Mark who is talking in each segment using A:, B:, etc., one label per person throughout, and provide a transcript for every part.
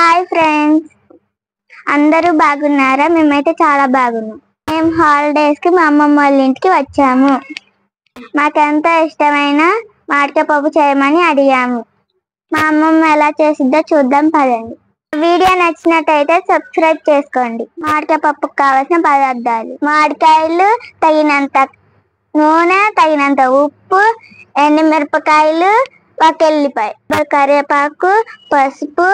A: Hi friends, అందరూ బాగున్నారా? మేమైతే చాలా బాగున్నాం. మేము హాలిడేస్ కి మా అమ్మమ్మ వాళ్ళ ఇంటికి వచ్చాము. మాకెంతో ఇష్టమైన మామిడికాయ పప్పు చేయమని అడిగాము. మా అమ్మమ్మ ఎలా చేసిద్దో చూద్దాం పదండి. వీడియో నచ్చినట్టయితే సబ్స్క్రైబ్ చేసుకోండి. మామిడికాయ పప్పుకు కావాల్సిన పదార్థాలు: మామిడికాయలు, తగినంత నూనె, తగినంత ఉప్పు, ఎండుమిరపకాయలు, ఒక ఎల్లిపాయ, కరివేపాకు, పసుపు,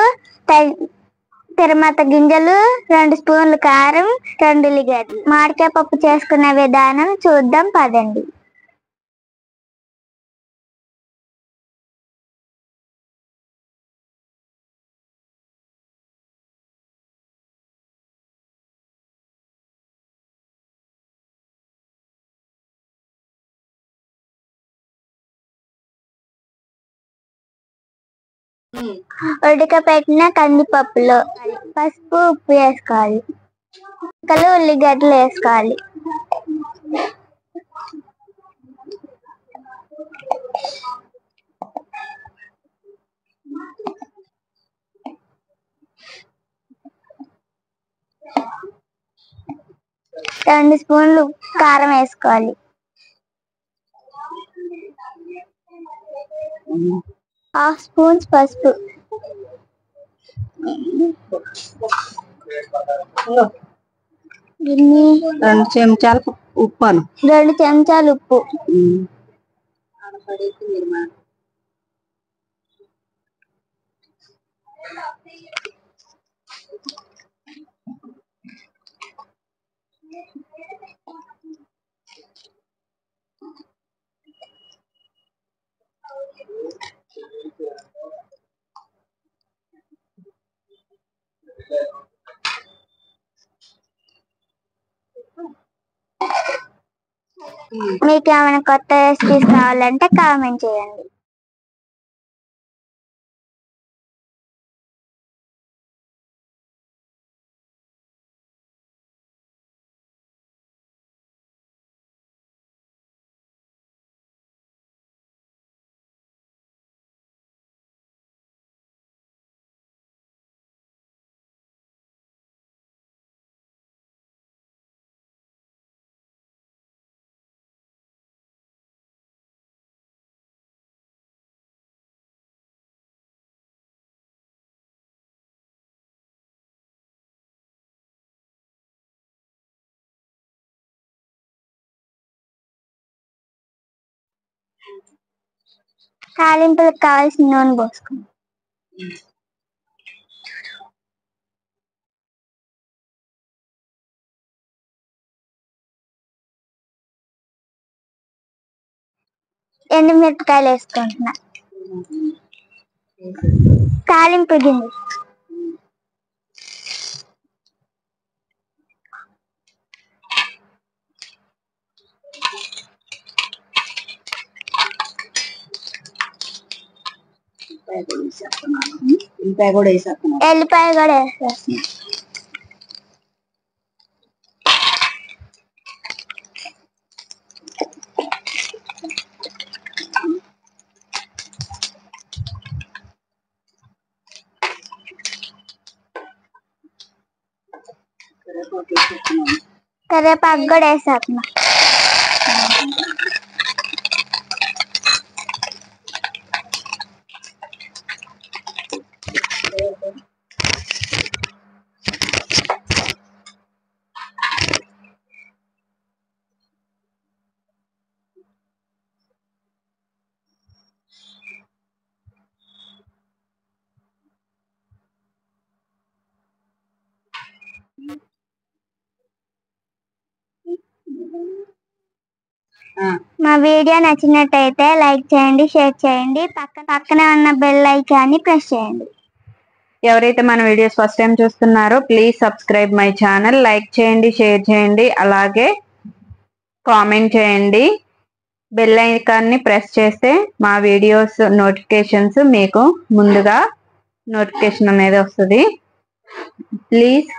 A: తిరమత గింజలు, 2 స్పూన్లు కారం, 2 ఉల్లిగడ్డలు. మామిడికాయ పప్పు చేసుకునే విధానం చూద్దాం పదండి. ఉడకపెట్టిన కందిపప్పులో పసుపు, ఉప్పు వేసుకోవాలి. ఉల్లిగడ్డలు వేసుకోవాలి. రెండు స్పూన్లు కారం వేసుకోవాలి. 1/2 స్పూన్ పసుపు,
B: 2 చెంచాలు ఉప్పు,
A: 2 చెంచాలు ఉప్పు, మీకు ఏమైనా కొత్త రెసిపీస్ కావాలంటే కామెంట్ చేయండి. తాలింపులకు కావాల్సిన నూనె పోసుకోండి. ఎండుమిరపకాయలు వేసుకుంటున్నా. తాలింపు గింజ, ఎల్లిపాయ కూడా వేసేస్తున్నా. కరివేపాకు కూడా వేసేస్తున్నా. మా వీడియో నచ్చినట్టయితే లైక్ చేయండి, షేర్ చేయండి, పక్కనే ఉన్న బెల్ ఐకాన్ని ప్రెస్ చేయండి.
B: ఎవరైతే మన వీడియోస్ ఫస్ట్ టైం చూస్తున్నారో please subscribe my channel. Like చేయండి, షేర్ చేయండి, అలాగే కామెంట్ చేయండి. బెల్ ఐకాన్ని ప్రెస్ చేస్తే మా వీడియోస్ నోటిఫికేషన్స్ మీకు ముందుగా నోటిఫికేషన్ అనేది వస్తుంది. ప్లీజ్